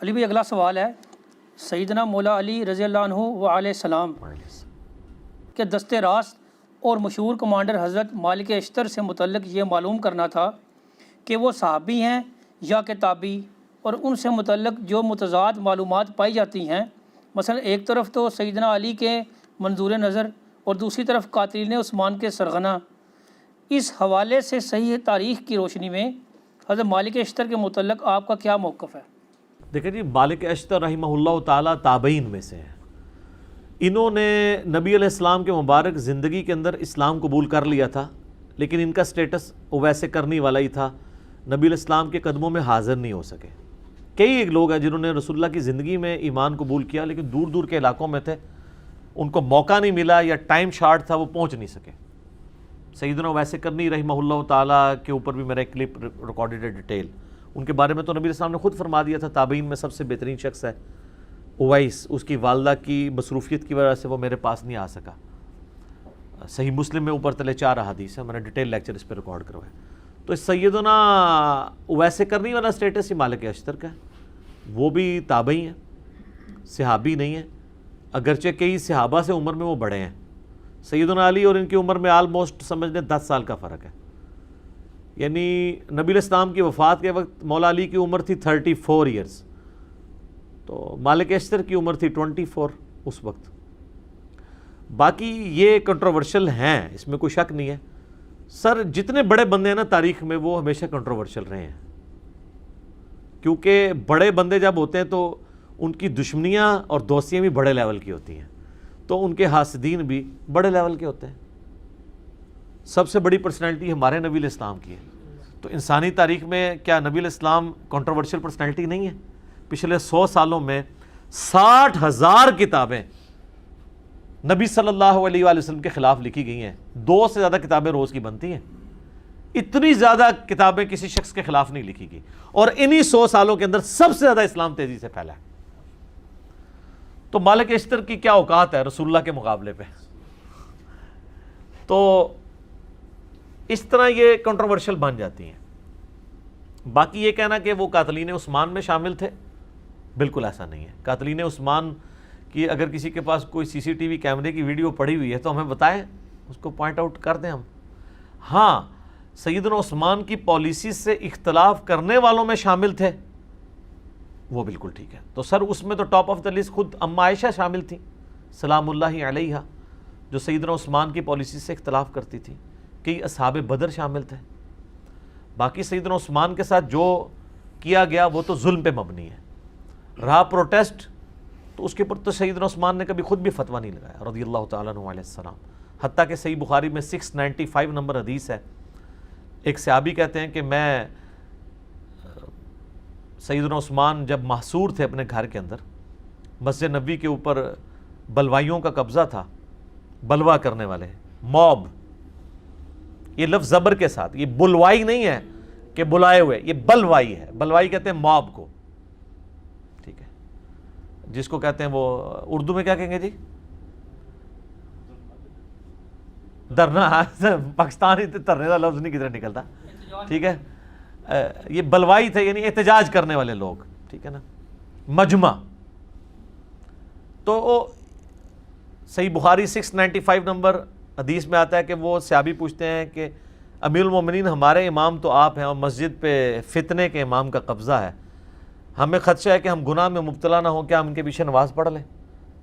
علی بھائی اگلا سوال ہے، سیدنا مولا علی رضی اللہ عنہ و علیہ السلام کے دست راست اور مشہور کمانڈر حضرت مالک اشتر سے متعلق یہ معلوم کرنا تھا کہ وہ صحابی ہیں یا کتابی، اور ان سے متعلق جو متضاد معلومات پائی جاتی ہیں، مثلا ایک طرف تو سیدنا علی کے منظور نظر اور دوسری طرف قاتلین عثمان کے سرغنہ، اس حوالے سے صحیح تاریخ کی روشنی میں حضرت مالک اشتر کے متعلق آپ کا کیا موقف ہے؟ دیکھیں جی، مالک اشتر رحمہ اللہ تعالیٰ تابعین میں سے ہیں۔ انہوں نے نبی علیہ السلام کے مبارک زندگی کے اندر اسلام قبول کر لیا تھا، لیکن ان کا سٹیٹس اویس کرنی والا ہی تھا، نبی علیہ السلام کے قدموں میں حاضر نہیں ہو سکے۔ کئی ایک لوگ ہیں جنہوں نے رسول اللہ کی زندگی میں ایمان قبول کیا، لیکن دور دور کے علاقوں میں تھے، ان کو موقع نہیں ملا یا ٹائم شارٹ تھا، وہ پہنچ نہیں سکے۔ سیدنا اویس کرنی رحمہ اللہ تعالیٰ کے اوپر بھی میرا ایک کلپ ریکارڈڈ ہے ڈیٹیل، ان کے بارے میں تو نبی علیہ السلام نے خود فرما دیا تھا تابعین میں سب سے بہترین شخص ہے اویس، اس کی والدہ کی مصروفیت کی وجہ سے وہ میرے پاس نہیں آ سکا۔ صحیح مسلم میں اوپر تلے 4 احادیث ہیں، میں نے ڈیٹیل لیکچر اس پہ ریکارڈ کروایا۔ تو اس سیدنا اویس کرنی والا سٹیٹس ہی مالک اشتر کا ہے، وہ بھی تابعی ہیں، صحابی نہیں ہیں، اگرچہ کئی صحابہ سے عمر میں وہ بڑے ہیں۔ سیدنا علی اور ان کی عمر میں آلموسٹ سمجھ لیں 10 سال کا فرق ہے، یعنی نبی علیہ السلام کی وفات کے وقت مولا علی کی عمر تھی 34 ایئرز، تو مالک اشتر کی عمر تھی 24 اس وقت۔ باقی یہ کنٹروورشل ہیں، اس میں کوئی شک نہیں ہے۔ سر جتنے بڑے بندے ہیں نا تاریخ میں، وہ ہمیشہ کنٹروورشل رہے ہیں، کیونکہ بڑے بندے جب ہوتے ہیں تو ان کی دشمنیاں اور دوستیاں بھی بڑے لیول کی ہوتی ہیں، تو ان کے حاسدین بھی بڑے لیول کے ہوتے ہیں۔ سب سے بڑی پرسنالٹی ہمارے نبی علیہ السلام کی ہے، تو انسانی تاریخ میں کیا نبی علیہ السلام کنٹروورشل پرسنالٹی نہیں ہے؟ پچھلے 100 سالوں میں 60,000 کتابیں نبی صلی اللہ علیہ وآلہ وسلم کے خلاف لکھی گئی ہیں، 2 سے زیادہ کتابیں روز کی بنتی ہیں، اتنی زیادہ کتابیں کسی شخص کے خلاف نہیں لکھی گئی، اور انہی 100 سالوں کے اندر سب سے زیادہ اسلام تیزی سے پھیلا ہے۔ تو مالک اشتر کی کیا اوقات ہے رسول اللہ کے مقابلے پہ؟ تو اس طرح یہ کنٹروورشل بن جاتی ہیں۔ باقی یہ کہنا کہ وہ قاتلین عثمان میں شامل تھے، بالکل ایسا نہیں ہے۔ قاتلین عثمان کی اگر کسی کے پاس کوئی سی سی ٹی وی کیمرے کی ویڈیو پڑی ہوئی ہے تو ہمیں بتائیں، اس کو پوائنٹ آؤٹ کر دیں ہم۔ ہاں، سیدنا عثمان کی پالیسی سے اختلاف کرنے والوں میں شامل تھے، وہ بالکل ٹھیک ہے۔ تو سر اس میں تو ٹاپ آف دا لسٹ خود ام عائشہ شامل تھیں سلام اللہ علیہ، جو سیدنا عثمان کی پالیسی سے اختلاف کرتی تھی۔ کئی اصحاب بدر شامل تھے۔ باقی سیدنا عثمان کے ساتھ جو کیا گیا وہ تو ظلم پہ مبنی ہے۔ رہا پروٹیسٹ، تو اس کے اوپر تو سیدنا عثمان نے کبھی خود بھی فتویٰ نہیں لگایا رضی اللہ تعالیٰ عنہ علیہ السلام۔ حتیٰ کہ صحیح بخاری میں 695 نمبر حدیث ہے، ایک صحابی کہتے ہیں کہ میں سیدنا عثمان جب محصور تھے اپنے گھر کے اندر، مسجد نبوی کے اوپر بلوائیوں کا قبضہ تھا، بلوا کرنے والے، موب، یہ لفظ زبر کے ساتھ، یہ بلوائی نہیں ہے کہ بلائے ہوئے، یہ بلوائی ہے۔ بلوائی کہتے ہیں موب کو، ٹھیک ہے، جس کو کہتے ہیں وہ اردو میں کیا کہیں گے جی؟ درنا، پاکستانی ترنے کا لفظ نہیں کدھر نکلتا، ٹھیک ہے، یہ بلوائی تھے، یعنی احتجاج کرنے والے لوگ، ٹھیک ہے نا، مجمع۔ تو صحیح بخاری 695 نمبر حدیث میں آتا ہے کہ وہ صحابی پوچھتے ہیں کہ امیر المومنین ہمارے امام تو آپ ہیں، اور مسجد پہ فتنے کے امام کا قبضہ ہے، ہمیں خدشہ ہے کہ ہم گناہ میں مبتلا نہ ہوں، کیا ہم ان کے پیچھے نماز پڑھ لیں؟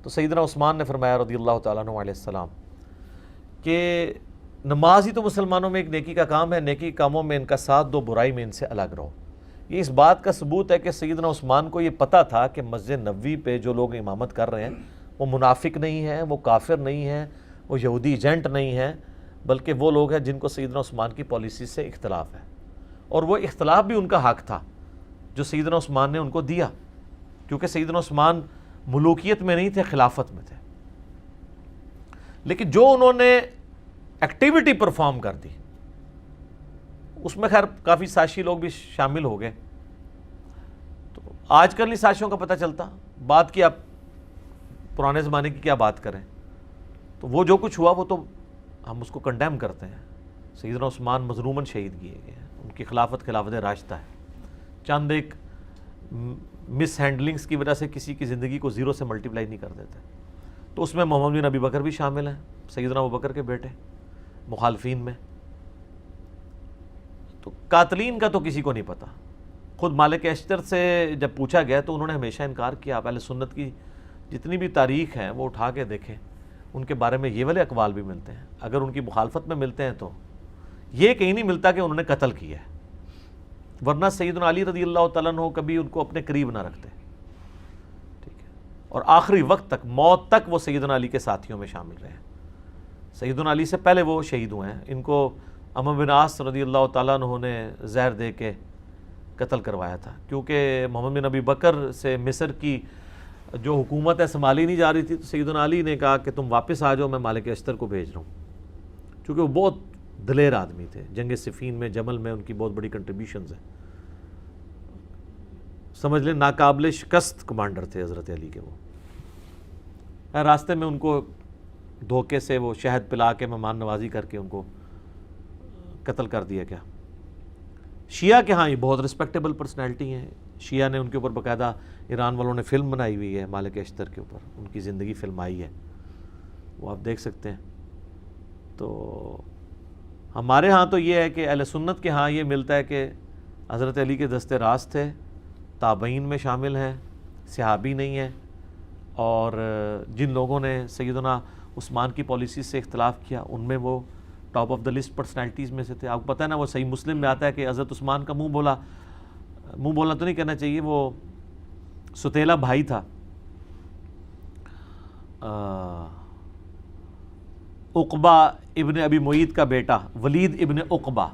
تو سیدنا عثمان نے فرمایا رضی اللہ تعالیٰ عنہ علیہ السلام کہ نماز ہی تو مسلمانوں میں ایک نیکی کا کام ہے، نیکی کاموں میں ان کا ساتھ دو، برائی میں ان سے الگ رہو۔ یہ اس بات کا ثبوت ہے کہ سیدنا عثمان کو یہ پتہ تھا کہ مسجد نبوی پہ جو لوگ امامت کر رہے ہیں وہ منافق نہیں ہیں، وہ کافر نہیں ہیں، وہ یہودی ایجنٹ نہیں ہیں، بلکہ وہ لوگ ہیں جن کو سیدنا عثمان کی پالیسی سے اختلاف ہے، اور وہ اختلاف بھی ان کا حق تھا جو سیدنا عثمان نے ان کو دیا، کیونکہ سیدنا عثمان ملوکیت میں نہیں تھے، خلافت میں تھے۔ لیکن جو انہوں نے ایکٹیویٹی پرفارم کر دی، اس میں خیر کافی سازشی لوگ بھی شامل ہو گئے۔ تو آج کل نہیں سازشوں کا پتہ چلتا، بات کی آپ پرانے زمانے کی کیا بات کریں، تو وہ جو کچھ ہوا وہ تو ہم اس کو کنڈیم کرتے ہیں۔ سیدنا عثمان مظلوماً شہید کیے گئے ہیں، ان کی خلافت راشدہ ہے۔ چند ایک مس ہینڈلنگس کی وجہ سے کسی کی زندگی کو زیرو سے ملٹیپلائی نہیں کر دیتے. تو اس میں محمد بن ابی بکر بھی شامل ہیں, سیدنا ابو بکر کے بیٹے, مخالفین میں. تو قاتلین کا تو کسی کو نہیں پتہ. خود مالک اشتر سے جب پوچھا گیا تو انہوں نے ہمیشہ انکار کیا. آپ اہل سنت کی جتنی بھی تاریخ ہیں وہ اٹھا کے دیکھیں, ان کے بارے میں یہ والے اقوال بھی ملتے ہیں. اگر ان کی مخالفت میں ملتے ہیں تو یہ کہیں نہیں ملتا کہ انہوں نے قتل کیا ہے, ورنہ سیدنا علی رضی اللہ تعالیٰ عنہ کبھی ان کو اپنے قریب نہ رکھتے. ٹھیک ہے, اور آخری وقت تک, موت تک وہ سیدنا علی کے ساتھیوں میں شامل رہے. سیدنا علی سے پہلے وہ شہید ہوئے ہیں. ان کو عمرو بن عاص رضی اللہ تعالیٰ عنہ نے زہر دے کے قتل کروایا تھا, کیونکہ محمد بن ابی بکر سے مصر کی جو حکومت ہے سنبھالی نہیں جا رہی تھی. تو سیدنا علی نے کہا کہ تم واپس آ جاؤ, میں مالک اشتر کو بھیج رہا ہوں, کیونکہ وہ بہت دلیر آدمی تھے. جنگ صفین میں, جمل میں ان کی بہت بڑی کنٹریبیوشنز ہیں. سمجھ لیں ناقابل شکست کمانڈر تھے حضرت علی کے. وہ راستے میں ان کو دھوکے سے وہ شہد پلا کے مہمان نوازی کر کے ان کو قتل کر دیا گیا. شیعہ کے ہاں یہ بہت رسپیکٹیبل پرسنالٹی ہیں. شیعہ نے ان کے اوپر باقاعدہ, ایران والوں نے فلم بنائی ہوئی ہے مالک اشتر کے اوپر, ان کی زندگی فلم آئی ہے, وہ آپ دیکھ سکتے ہیں. تو ہمارے ہاں تو یہ ہے کہ اہل سنت کے ہاں یہ ملتا ہے کہ حضرت علی کے دست راست تھے, تابعین میں شامل ہیں, صحابی نہیں ہیں. اور جن لوگوں نے سیدنا عثمان کی پالیسیز سے اختلاف کیا ان میں وہ top of the list personalities میں سے تھے. آپ کو پتہ ہے نا, وہ صحیح مسلم میں آتا ہے کہ حضرت عثمان کا منہ بولا تو نہیں کہنا چاہیے, وہ ستیلا بھائی تھا عقبہ ابن ابی معیط کا بیٹا ولید ابن عقبہ,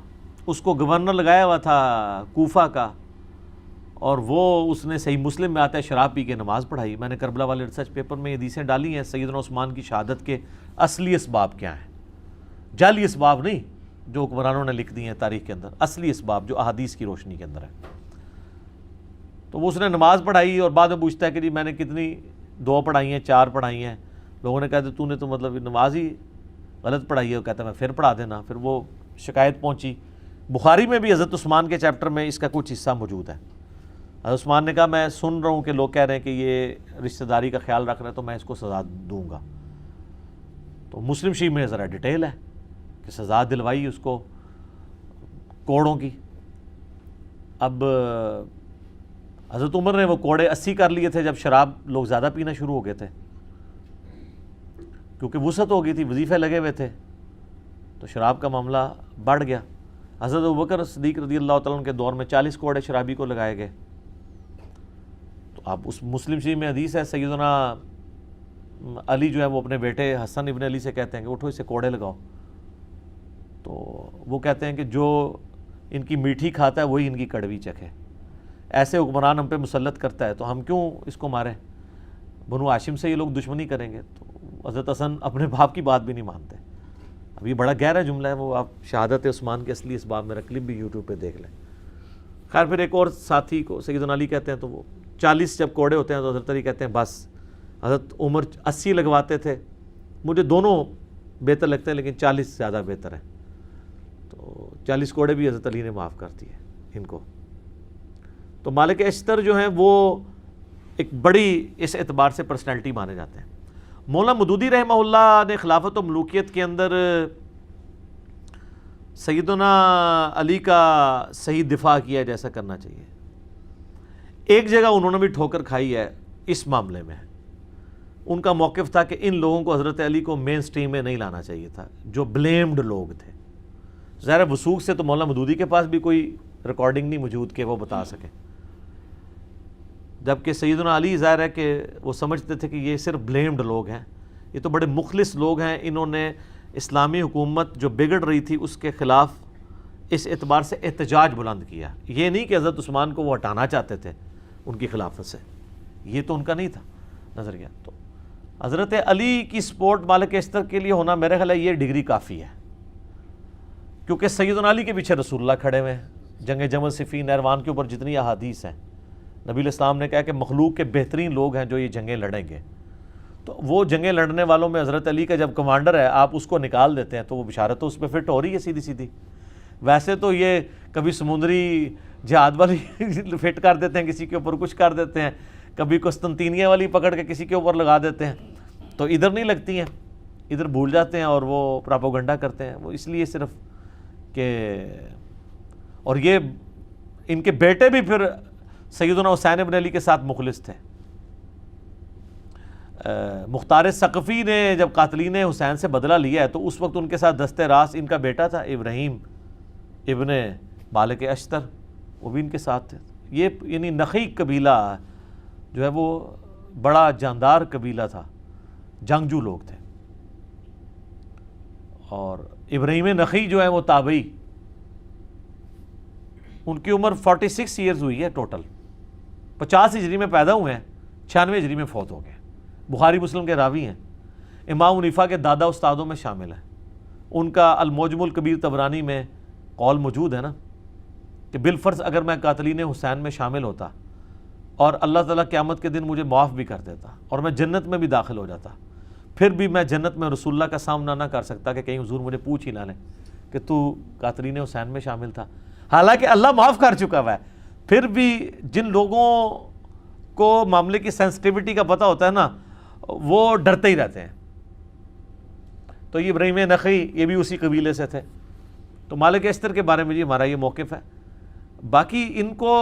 اس کو گورنر لگایا ہوا تھا کوفہ کا, اور وہ اس نے صحیح مسلم میں آتا ہے شراب پی کے نماز پڑھائی. میں نے کربلا والے ریسرچ پیپر میں یہ حدیثیں ڈالی ہیں. سیدنا عثمان کی شہادت کے اصلی اسباب کیا ہیں, جعلی اسباب نہیں جو حکمرانوں نے لکھ دی ہیں تاریخ کے اندر, اصلی اسباب جو احادیث کی روشنی کے اندر ہے. تو وہ اس نے نماز پڑھائی اور بعد میں پوچھتا ہے کہ جی میں نے کتنی, 2 پڑھائی ہیں 4 پڑھائی ہیں. لوگوں نے کہا تو نے تو مطلب نماز ہی غلط پڑھائی ہے. وہ کہتا ہے میں پھر پڑھا دینا. پھر وہ شکایت پہنچی. بخاری میں بھی حضرت عثمان کے چیپٹر میں اس کا کچھ حصہ موجود ہے. حضرت عثمان نے کہا میں سن رہا ہوں کہ لوگ کہہ رہے ہیں کہ یہ رشتہ داری کا خیال رکھ رہا ہے تو میں اس کو سزا دوں گا. تو مسلم شریف میں ذرا ڈیٹیل ہے کہ سزا دلوائی اس کو کوڑوں کی. اب حضرت عمر نے وہ کوڑے 80 کر لیے تھے جب شراب لوگ زیادہ پینا شروع ہو گئے تھے, کیونکہ وسعت ہو گئی تھی, وظیفے لگے ہوئے تھے, تو شراب کا معاملہ بڑھ گیا. حضرت ابوبکر صدیق رضی اللہ تعالیٰ عنہ کے دور میں 40 کوڑے شرابی کو لگائے گئے. تو اب اس مسلم شریف میں حدیث ہے, سیدنا علی جو ہے وہ اپنے بیٹے حسن ابن علی سے کہتے ہیں کہ اٹھو اسے کوڑے لگاؤ. تو وہ کہتے ہیں کہ جو ان کی میٹھی کھاتا ہے وہی ان کی کڑوی چکھے. ایسے حکمران ہم پہ مسلط کرتا ہے تو ہم کیوں اس کو ماریں, بنو ہاشم سے یہ لوگ دشمنی کریں گے. تو حضرت حسن اپنے باپ کی بات بھی نہیں مانتے. اب یہ بڑا گہرا جملہ ہے, وہ آپ شہادت عثمان کے اصلی اسباب میرا کلپ بھی یوٹیوب پہ دیکھ لیں. خیر پھر ایک اور ساتھی کو سیدنا علی کہتے ہیں, تو وہ 40 جب کوڑے ہوتے ہیں تو حضرت علی کہتے ہیں بس. حضرت عمر 80 لگواتے تھے, مجھے دونوں بہتر لگتے ہیں لیکن 40 زیادہ بہتر ہے. تو 40 کوڑے بھی حضرت علی نے معاف کر دیے ان کو. تو مالک اشتر جو ہیں وہ ایک بڑی اس اعتبار سے پرسنالٹی مانے جاتے ہیں. مولانا مودودی رحمہ اللہ نے خلافت و ملوکیت کے اندر سیدنا علی کا صحیح دفاع کیا جیسا کرنا چاہیے. ایک جگہ انہوں نے بھی ٹھوکر کھائی ہے اس معاملے میں. ان کا موقف تھا کہ ان لوگوں کو حضرت علی کو مین سٹریم میں نہیں لانا چاہیے تھا, جو بلیمڈ لوگ تھے. ظاہر وثوق سے تو مولانا مودودی کے پاس بھی کوئی ریکارڈنگ نہیں موجود کہ وہ بتا سکے, جبکہ سیدنا علی ظاہر ہے کہ وہ سمجھتے تھے کہ یہ صرف بلیمڈ لوگ ہیں, یہ تو بڑے مخلص لوگ ہیں. انہوں نے اسلامی حکومت جو بگڑ رہی تھی اس کے خلاف اس اعتبار سے احتجاج بلند کیا. یہ نہیں کہ حضرت عثمان کو وہ ہٹانا چاہتے تھے ان کی خلافت سے, یہ تو ان کا نہیں تھا نظریہ. تو حضرت علی کی سپورٹ مالک اشتر کے لیے ہونا میرے خیال ہے یہ ڈگری کافی ہے, کیونکہ سیدنا علی کے پیچھے رسول اللہ کھڑے ہوئے ہیں. جنگ جمل صفین نہروان کے اوپر جتنی احادیث ہیں, نبی علیہ السلام نے کہا کہ مخلوق کے بہترین لوگ ہیں جو یہ جنگیں لڑیں گے. تو وہ جنگیں لڑنے والوں میں حضرت علی کا جب کمانڈر ہے آپ اس کو نکال دیتے ہیں تو وہ بشارت تو اس پہ فٹ ہو رہی ہے سیدھی سیدھی. ویسے تو یہ کبھی سمندری جہاد والی فٹ کر دیتے ہیں کسی کے اوپر، کچھ کر دیتے ہیں، کبھی قسطنطینیہ والی پکڑ کے کسی کے اوپر لگا دیتے ہیں، تو ادھر نہیں لگتی ہیں، ادھر بھول جاتے ہیں اور وہ پراپوگنڈا کرتے ہیں، وہ اس لیے صرف کہ، اور یہ ان کے بیٹے بھی پھر سیدنا حسین بن علی کے ساتھ مخلص تھے۔ مختار ثقفی نے جب قاتلین حسین سے بدلہ لیا ہے تو اس وقت ان کے ساتھ دست راست ان کا بیٹا تھا ابراہیم ابن مالک اشتر، وہ بھی ان کے ساتھ تھے۔ یہ یعنی نخی قبیلہ جو ہے وہ بڑا جاندار قبیلہ تھا، جنگجو لوگ تھے۔ اور ابراہیم نخی جو ہے وہ تابعی، ان کی عمر 46 ایئرز ہوئی ہے ٹوٹل، 50 ہجری میں پیدا ہوئے ہیں، 96 ہجری میں فوت ہو گئے، بخاری مسلم کے راوی ہیں، امام حنیفہ کے دادا استادوں میں شامل ہیں۔ ان کا المعجم الکبیر طبرانی میں قول موجود ہے نا کہ بالفرض اگر میں قاتلین حسین میں شامل ہوتا اور اللہ تعالیٰ قیامت کے دن مجھے معاف بھی کر دیتا اور میں جنت میں بھی داخل ہو جاتا، پھر بھی میں جنت میں رسول اللہ کا سامنا نہ کر سکتا کہ کہیں حضور مجھے پوچھ ہی نہ لیں کہ تو قاتلین حسین میں شامل تھا، حالانکہ اللہ معاف کر چکا ہوا ہے۔ پھر بھی جن لوگوں کو معاملے کی سینسٹیوٹی کا پتہ ہوتا ہے نا، وہ ڈرتے ہی رہتے ہیں۔ تو یہ ابراہیم نخعی یہ بھی اسی قبیلے سے تھے۔ تو مالک اشتر کے بارے میں جی ہمارا یہ موقف ہے۔ باقی ان کو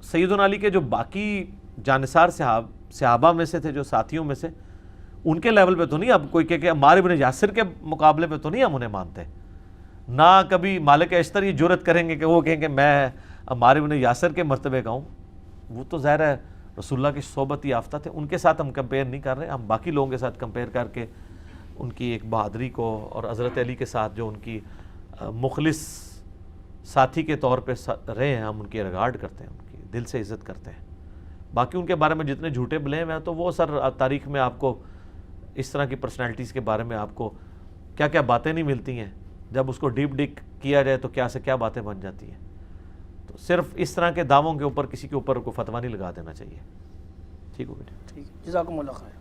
سیدنا علی کے جو باقی جانثار صحابہ میں سے تھے، جو ساتھیوں میں سے، ان کے لیول پہ تو نہیں اب کوئی کہ عمار بن یاسر کے مقابلے پہ تو نہیں ہم انہیں مانتے، نہ کبھی مالک اشتر یہ جرت کریں گے کہ وہ کہیں کہ میں عمار بن یاسر کے مرتبے کا ہوں۔ وہ تو ظاہر ہے رسول اللہ کی صحبت یافتہ تھے، ان کے ساتھ ہم کمپیئر نہیں کر رہے، ہم باقی لوگوں کے ساتھ کمپیئر کر کے ان کی ایک بہادری کو اور حضرت علی کے ساتھ جو ان کی مخلص ساتھی کے طور پہ رہے ہیں، ہم ان کی ریگارڈ کرتے ہیں، ان کی دل سے عزت کرتے ہیں۔ باقی ان کے بارے میں جتنے جھوٹے بلیم ہیں تو وہ سر تاریخ میں آپ کو اس طرح کی پرسنالٹیز کے بارے میں آپ کو کیا کیا باتیں نہیں ملتی ہیں، جب اس کو ڈیپ ڈک کیا جائے تو کیا سے کیا باتیں بن جاتی ہیں۔ تو صرف اس طرح کے دعووں کے اوپر کسی کے اوپر کوئی فتویٰ نہیں لگا دینا چاہیے۔ ٹھیک ہو بیٹے؟ ٹھیک، جزاکم اللہ خیر۔